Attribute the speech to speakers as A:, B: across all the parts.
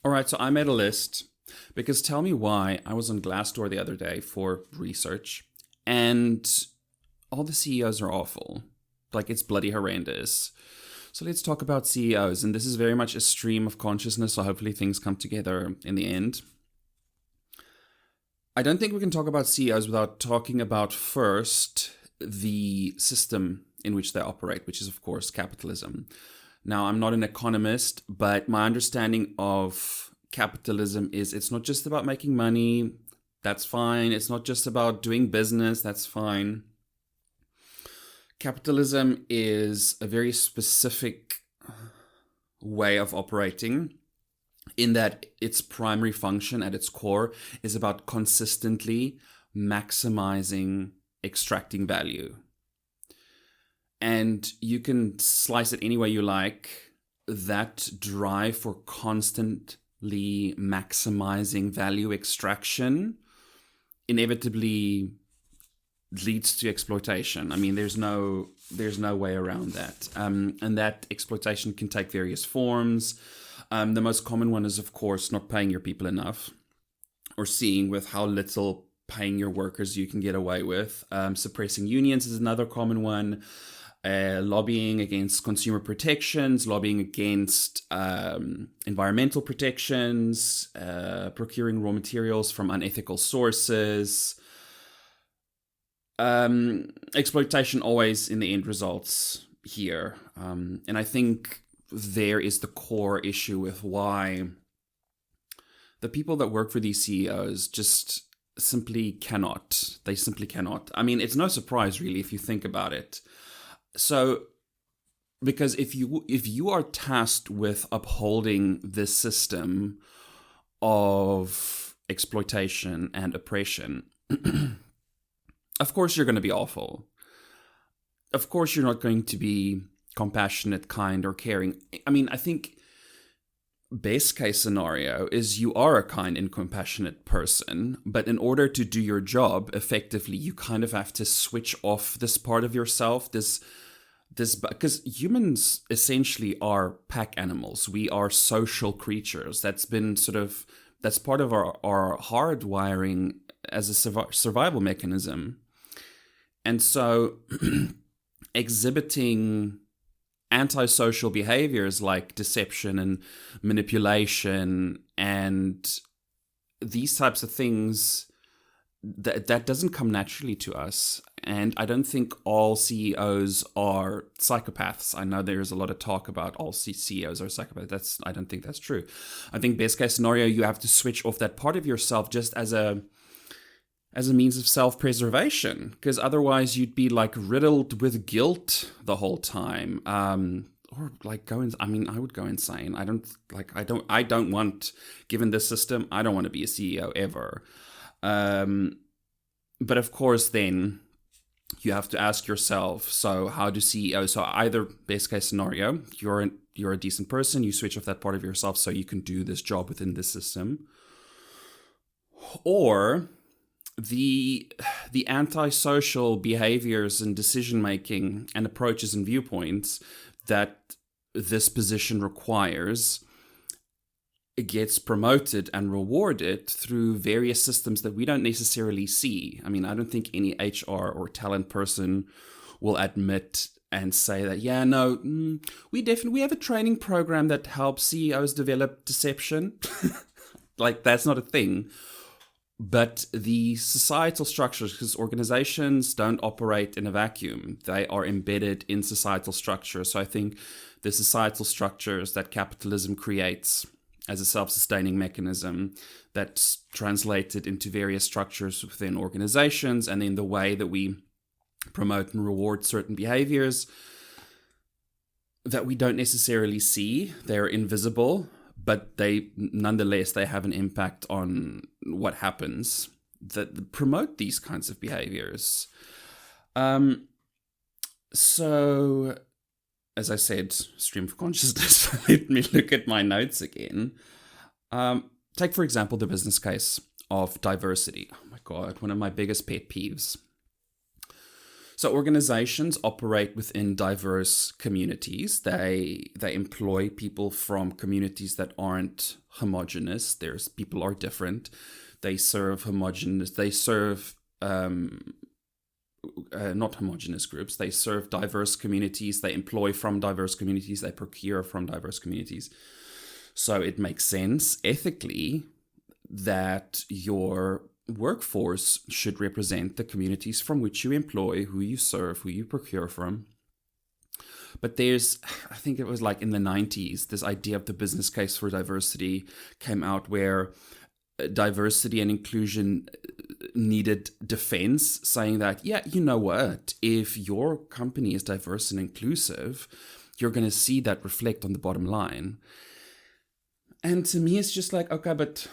A: All right, so I made a list because tell me why. I was on Glassdoor the other day for research, and all the CEOs are awful. Like, it's bloody horrendous. So let's talk about CEOs, and this is very much a stream of consciousness, so hopefully things come together in the end. I don't think we can talk about CEOs without talking about first the system in which they operate, which is, of course, capitalism. Now, I'm not an economist, but my understanding of capitalism is it's not just about making money, that's fine. It's not just about doing business, that's fine. Capitalism is a very specific way of operating in that its primary function at its core is about consistently maximizing extracting value. And you can slice it any way you like. That drive for constantly maximizing value extraction inevitably leads to exploitation. I mean, there's no way around that. And that exploitation can take various forms. The most common one is, of course, not paying your people enough, or seeing with how little paying your workers you can get away with. Suppressing unions is another common one. Lobbying against consumer protections, lobbying against environmental protections, procuring raw materials from unethical sources. Exploitation always in the end results here. And I think there is the core issue with why the people that work for these CEOs just simply cannot. They simply cannot. I mean, it's no surprise really if you think about it. So, because if you are tasked with upholding this system of exploitation and oppression, of course you're going to be awful. Of course you're not going to be compassionate, kind, or caring. I mean, I think best case scenario is you are a kind and compassionate person, but in order to do your job effectively, you kind of have to switch off this part of yourself, this because humans essentially are pack animals. We are social creatures. That's part of our hardwiring as a survival mechanism. And so exhibiting antisocial behaviors like deception and manipulation and these types of things, that doesn't come naturally to us. And I don't think all CEOs are psychopaths. I know there's a lot of talk about all CEOs are psychopaths. I don't think that's true. I think best case scenario, you have to switch off that part of yourself just as a means of self-preservation, because otherwise you'd be like riddled with guilt the whole time. Or like I would go insane. I don't want, given this system, I don't want to be a CEO ever. But of course, then you have to ask yourself, so how do CEOs, so either best case scenario, you're a decent person, you switch off that part of yourself so you can do this job within this system, or the antisocial behaviors and decision making and approaches and viewpoints that this position requires, it gets promoted and rewarded through various systems that we don't necessarily see. I mean, I don't think any HR or talent person will admit and say that, yeah, no, we have a training program that helps CEOs develop deception. Like, that's not a thing. But the societal structures, because organizations don't operate in a vacuum, they are embedded in societal structures. So I think the societal structures that capitalism creates as a self-sustaining mechanism that's translated into various structures within organizations, and in the way that we promote and reward certain behaviors that we don't necessarily see. They're invisible, but they have an impact on what happens that promote these kinds of behaviors. So, as I said, stream of consciousness. Let me look at my notes again. Take, for example, the business case of diversity. Oh my God, one of my biggest pet peeves. So organizations operate within diverse communities. They employ people from communities that aren't homogenous. There's people are different. They serve homogenous. They serve not homogenous groups. They serve diverse communities. They employ from diverse communities. They procure from diverse communities. So it makes sense ethically that your workforce should represent the communities from which you employ, who you serve, who you procure from. But there's, I think it was like in the 90s, this idea of the business case for diversity came out, where diversity and inclusion needed defense, saying that, yeah, you know what, if your company is diverse and inclusive, you're going to see that reflect on the bottom line. And to me, it's just like, okay, but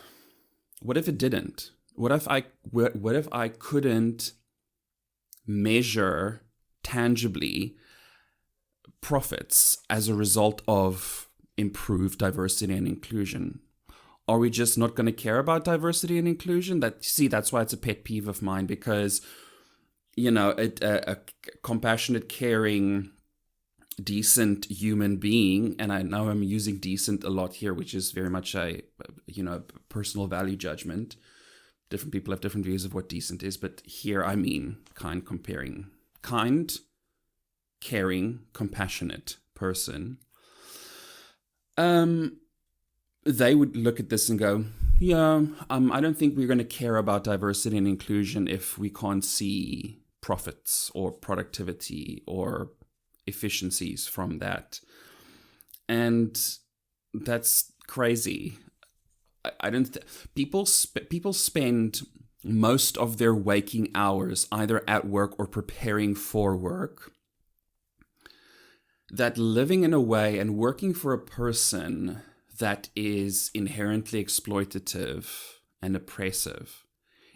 A: what if it didn't? What if I couldn't measure tangibly profits as a result of improved diversity and inclusion? Are we just not going to care about diversity and inclusion? That's why it's a pet peeve of mine, because, a compassionate, caring, decent human being, and I know I'm using decent a lot here, which is very much a personal value judgment. Different people have different views of what decent is, but here I mean kind, caring, compassionate person. They would look at this and go, yeah, I don't think we're going to care about diversity and inclusion if we can't see profits or productivity or efficiencies from that. And that's crazy. People spend most of their waking hours either at work or preparing for work. That living in a way and working for a person that is inherently exploitative and oppressive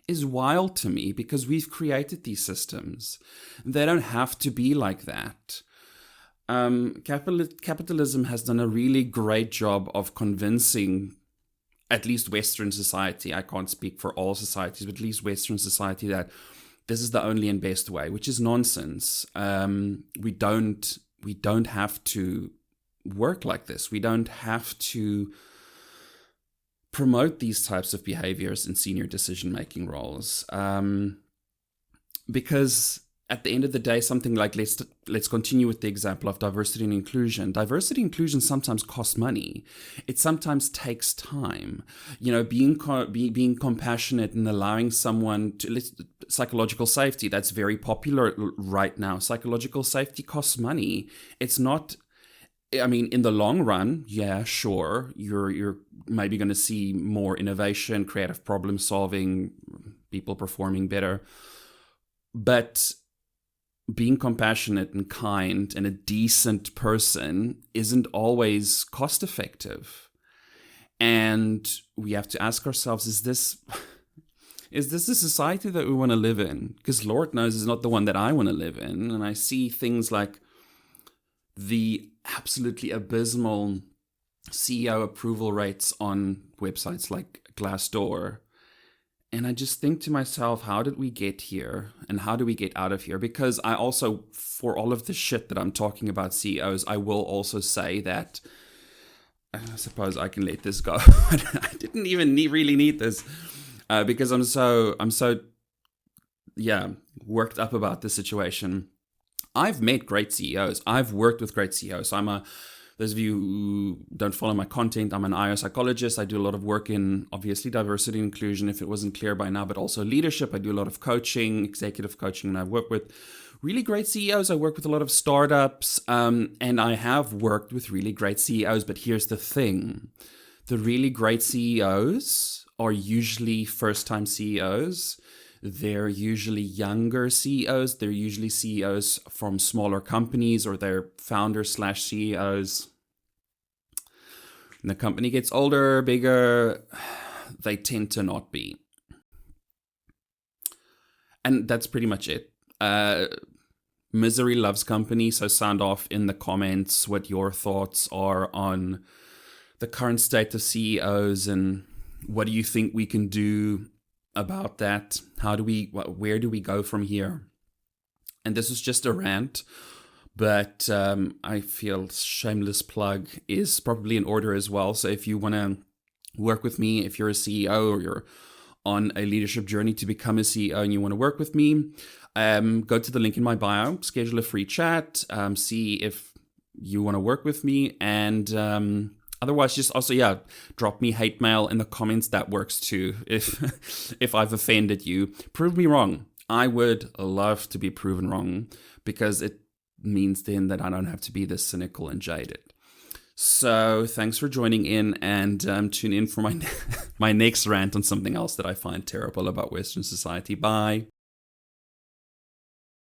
A: is wild to me, because we've created these systems. They don't have to be like that. Capitalism has done a really great job of convincing at least Western society, I can't speak for all societies, but at least Western society, that this is the only and best way, which is nonsense. We don't have to work like this. We don't have to promote these types of behaviors in senior decision-making roles. Because at the end of the day, something like, let's continue with the example of diversity and inclusion. Diversity and inclusion sometimes costs money. It sometimes takes time. Being compassionate and allowing someone to, psychological safety, that's very popular right now. Psychological safety costs money. It's not, in the long run, yeah, sure, you're maybe going to see more innovation, creative problem solving, people performing better. But being compassionate and kind and a decent person isn't always cost effective. And we have to ask ourselves, is this the society that we want to live in? Because Lord knows it's not the one that I want to live in. And I see things like the absolutely abysmal CEO approval rates on websites like Glassdoor. And I just think to myself, how did we get here? And how do we get out of here? Because I also, for all of the shit that I'm talking about CEOs, I will also say that, I suppose I can let this go. I didn't even really need this because I'm so worked up about this situation. I've met great CEOs. I've worked with great CEOs. So those of you who don't follow my content, I'm an IO psychologist. I do a lot of work in, obviously, diversity and inclusion, if it wasn't clear by now, but also leadership. I do a lot of coaching, executive coaching, and I've worked with really great CEOs. I work with a lot of startups, and I have worked with really great CEOs. But here's the thing. The really great CEOs are usually first-time CEOs. They're usually younger CEOs. They're usually CEOs from smaller companies, or they're founders/CEOs. When the company gets older, bigger, they tend to not be. And that's pretty much it. Misery loves company, so sound off in the comments what your thoughts are on the current state of CEOs, and what do you think we can do about that? Where do we go from here? And this was just a rant, but I feel shameless plug is probably in order as well. So if you want to work with me, if you're a CEO or you're on a leadership journey to become a CEO and you want to work with me, go to the link in my bio, schedule a free chat, see if you want to work with me, and otherwise just also, drop me hate mail in the comments. That works too. If I've offended you, prove me wrong. I would love to be proven wrong, because it means then that I don't have to be this cynical and jaded. So thanks for joining in, and tune in for my my next rant on something else that I find terrible about Western society. Bye.